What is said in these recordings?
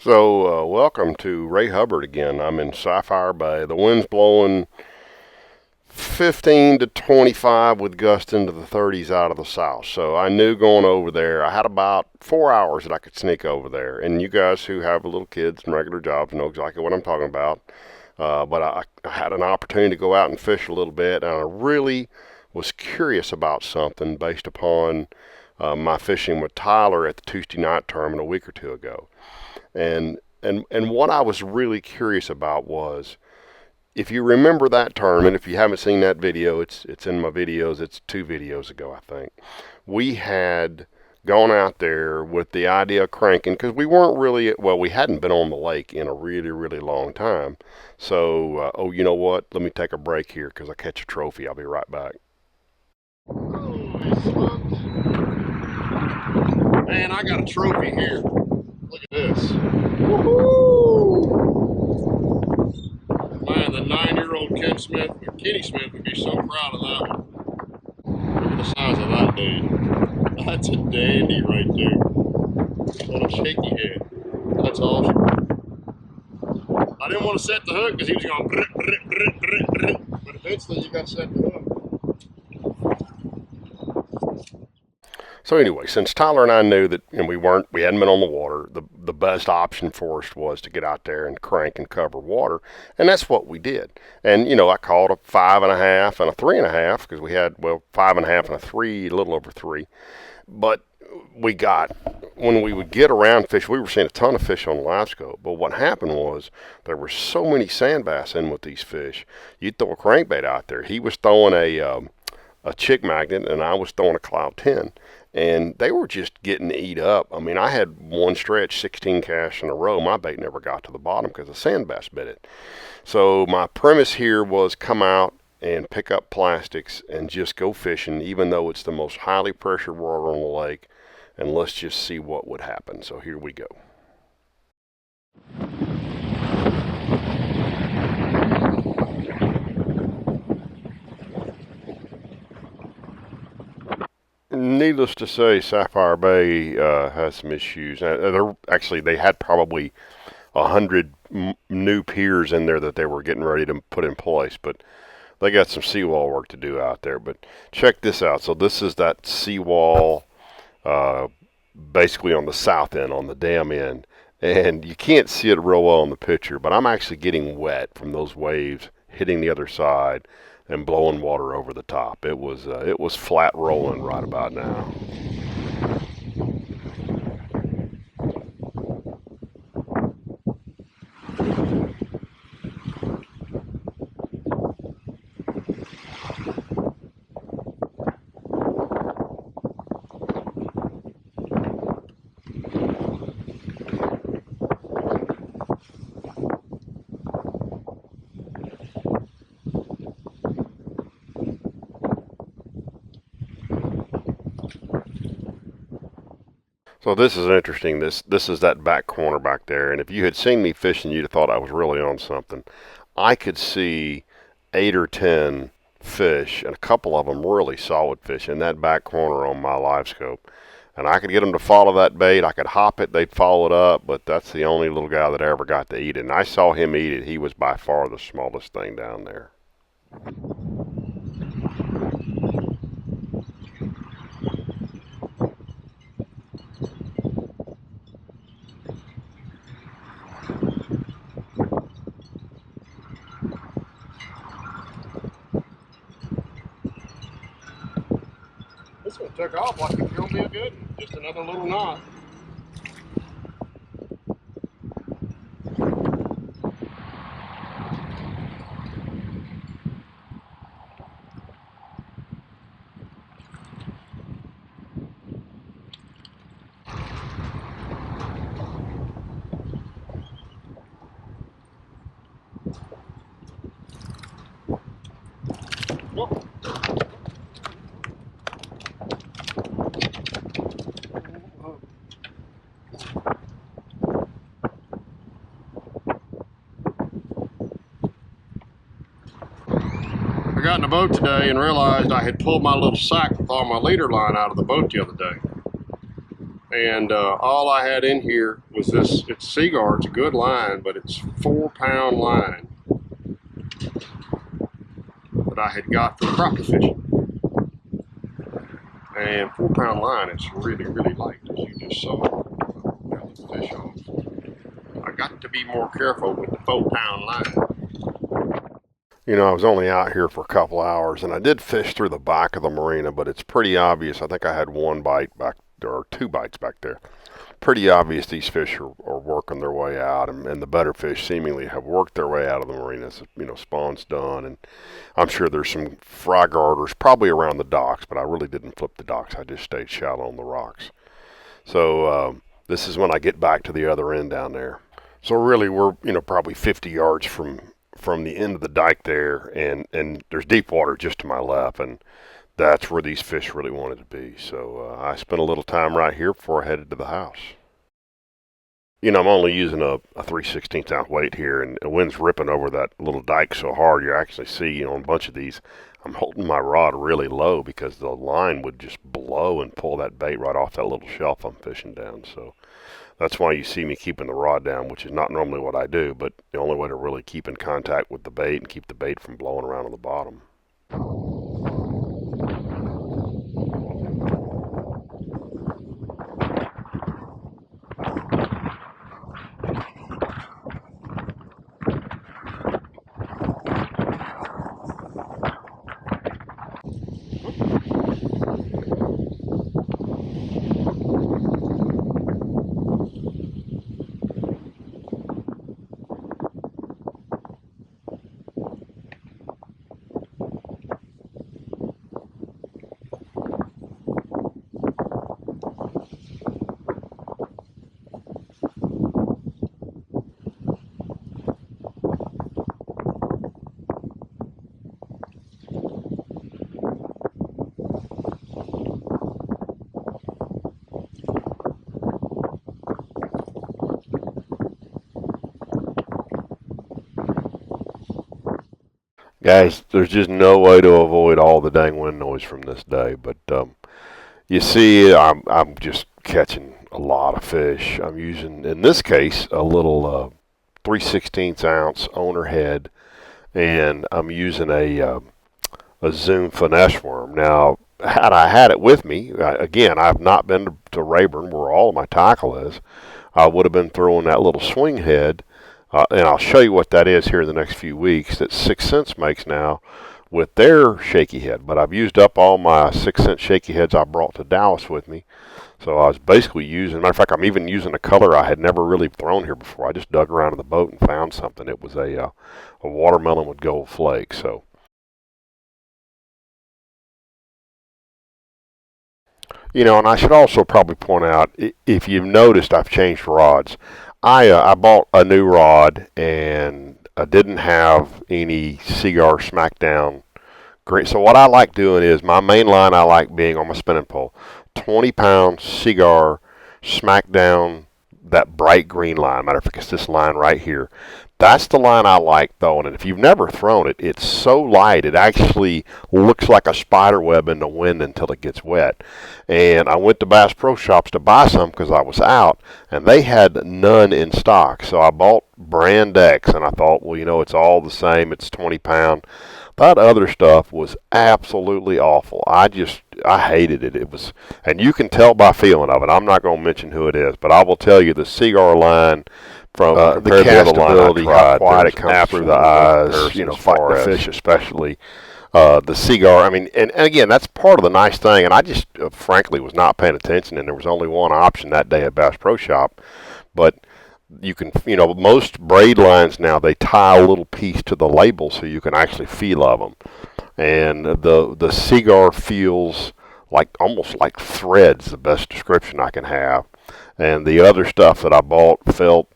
Welcome to Ray Hubbard again. I'm in Sapphire Bay. The wind's blowing 15 to 25 with gusts into the 30s out of the south. So I knew going over there, I had about 4 hours that I could sneak over there. And you guys who have little kids and regular jobs know exactly what I'm talking about. But I had an opportunity to go out and fish a little bit, and I really was curious about something based upon my fishing with Tyler at the Tuesday night tournament a week or two ago. And what I was really curious about was, if you remember that tournament, if you haven't seen that video, it's in my videos. It's 2 videos ago, I think. We had gone out there with the idea of cranking because we weren't really, well, we hadn't been on the lake in a really, really long time. Oh, you know what? Let me take a break here because I catch a trophy. I'll be right back. Holy smokes. Man, I got a trophy here. Look at this. Woohoo! Man, the 9-year-old Kenny Smith would be so proud of that one. Look at the size of that dude. That's a dandy right there. On a shaky head. That's awesome. I didn't want to set the hook because he was going brr, brr, brr, brr, brr. But eventually you got to set the hook. So anyway, since Tyler and I knew that we hadn't been on the water, the best option for us was to get out there and crank and cover water, and that's what we did. And I caught a 5.5 and a 3.5 because we had 5.5 and a 3, a little over 3. But when we would get around fish, we were seeing a ton of fish on the live scope. But what happened was there were so many sand bass in with these fish. You'd throw a crankbait out there. He was throwing a chick magnet, and I was throwing a cloud 10. And they were just getting eat up. I mean, I had one stretch, 16 casts in a row. My bait never got to the bottom because the sand bass bit it. So my premise here was come out and pick up plastics and just go fishing, even though it's the most highly pressured water on the lake. And let's just see what would happen. So here we go. Needless to say, Sapphire Bay has some issues. They had probably 100 new piers in there that they were getting ready to put in place, but they got some seawall work to do out there. But check this out. So this is that seawall, basically on the south end, on the dam end, and you can't see it real well in the picture, but I'm actually getting wet from those waves hitting the other side and blowing water over the top. It was flat rolling right about now. So this is interesting. This is that back corner back there, and if you had seen me fishing, you'd have thought I was really on something. I could see 8 or 10 fish, and a couple of them really solid fish in that back corner on my live scope. And I could get them to follow that bait. I could hop it, they'd follow it up, but that's the only little guy that I ever got to eat it. And I saw him eat it. He was by far the smallest thing down there. This one took off like it's going to be a good one. Just another little knot. Whoa. I got in the boat today and realized I had pulled my little sack with all my leader line out of the boat the other day. And all I had in here was this. It's Seaguar. It's a good line, but it's 4-pound line that I had got for crappie fishing. And 4-pound line is really, really light, as you just saw. Got the fish off. I got to be more careful with the 4-pound line. You know, I was only out here for a couple hours, and I did fish through the back of the marina, but it's pretty obvious. I think I had one bite back there, or 2 bites back there. Pretty obvious these fish are working their way out, and the better fish seemingly have worked their way out of the marina. So, you know, spawn's done, and I'm sure there's some fry garters probably around the docks, but I really didn't flip the docks. I just stayed shallow on the rocks. So this is when I get back to the other end down there. So really, we're, you know, probably 50 yards from the end of the dike there, and there's deep water just to my left, and that's where these fish really wanted to be. So I spent a little time right here before I headed to the house. You know, I'm only using a 3/16 ounce weight here, and the wind's ripping over that little dike so hard you actually see, you know, on a bunch of these, I'm holding my rod really low because the line would just blow and pull that bait right off that little shelf I'm fishing down. So that's why you see me keeping the rod down, which is not normally what I do, but the only way to really keep in contact with the bait and keep the bait from blowing around on the bottom. Guys, there's just no way to avoid all the dang wind noise from this day, but you see, I'm just catching a lot of fish. I'm using, in this case, a little 3/16 ounce owner head, and I'm using a Zoom finesse worm. Now, had I had it with me, again, I've not been to Rayburn where all of my tackle is. I would have been throwing that little swing head. And I'll show you what that is here in the next few weeks that 6 Cents makes now with their shaky head. But I've used up all my 6 Cent shaky heads I brought to Dallas with me. So I was basically using, matter of fact, I'm even using a color I had never really thrown here before. I just dug around in the boat and found something. It was a watermelon with gold flakes. So, you know, and I should also probably point out, if you've noticed, I've changed rods. I bought a new rod, and I didn't have any Seaguar Smackdown. Great. So what I like doing is my main line I like being on my spinning pole, 20-pound Seaguar Smackdown, that bright green line. Matter of fact, it's this line right here. That's the line I like throwing. And if you've never thrown it, it's so light it actually looks like a spider web in the wind until it gets wet. And I went to Bass Pro Shops to buy some because I was out, and they had none in stock. So I bought Brand X, and I thought, well, you know, it's all the same. It's 20-pound. That other stuff was absolutely awful. I hated it. It was, and you can tell by feeling of it. I'm not going to mention who it is, but I will tell you the Seaguar line, from the castability, how quiet it comes through the eyes, you know, fighting the fish especially. The Seaguar, I mean, and again, that's part of the nice thing, and I just frankly was not paying attention, and there was only one option that day at Bass Pro Shop, but you can, you know, most braid lines now, they tie a little piece to the label so you can actually feel of them, and the Seaguar feels like, almost like threads, the best description I can have, and the other stuff that I bought felt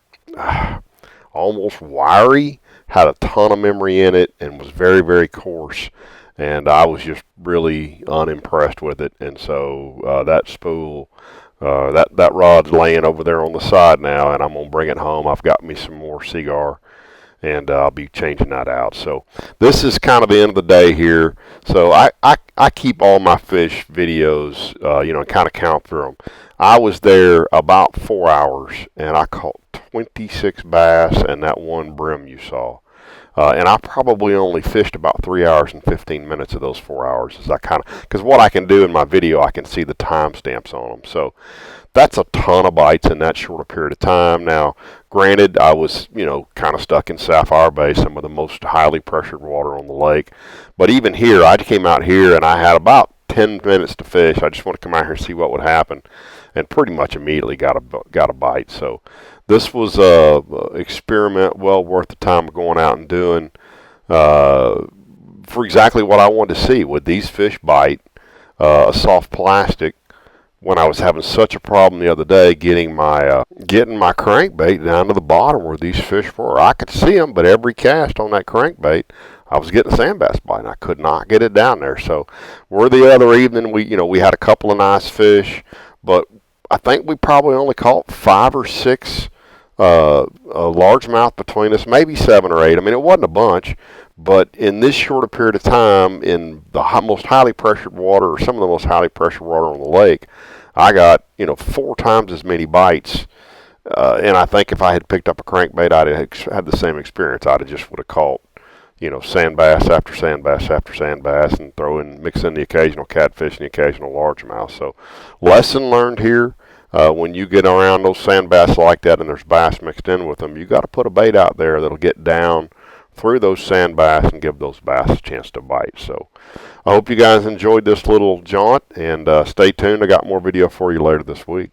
almost wiry, had a ton of memory in it, and was very, very coarse. And I was just really unimpressed with it. And so that spool, that rod's laying over there on the side now, and I'm going to bring it home. I've got me some more Seaguar, and I'll be changing that out. So this is kind of the end of the day here. So I keep all my fish videos, you know, and kind of count through them. I was there about 4 hours, and I caught 26 bass and that one brim you saw. And I probably only fished about 3 hours and 15 minutes of those 4 hours. As I because what I can do in my video, I can see the timestamps on them. So that's a ton of bites in that short a period of time. Now, granted, I was, kind of stuck in Sapphire Bay, some of the most highly pressured water on the lake. But even here, I came out here and I had about 10 minutes to fish. I just want to come out here and see what would happen, and pretty much immediately got a bite. So this was a experiment well worth the time of going out and doing for exactly what I wanted to see. Would these fish bite a soft plastic when I was having such a problem the other day getting my crankbait down to the bottom where these fish were? I could see them, but every cast on that crankbait, I was getting a sandbass bite, and I could not get it down there. So, where the other evening we had a couple of nice fish, but I think we probably only caught 5 or 6 largemouth between us, maybe 7 or 8. I mean, it wasn't a bunch, but in this short a period of time, in the most highly pressured water, or some of the most highly pressured water on the lake, I got 4 times as many bites. And I think if I had picked up a crankbait, I'd have had the same experience. I'd have just would have caught sandbass after sandbass after sandbass, and mix in the occasional catfish and the occasional largemouth. So, lesson learned here. When you get around those sandbass like that and there's bass mixed in with them, you got to put a bait out there that'll get down through those sandbass and give those bass a chance to bite. So I hope you guys enjoyed this little jaunt, and stay tuned. I got more video for you later this week.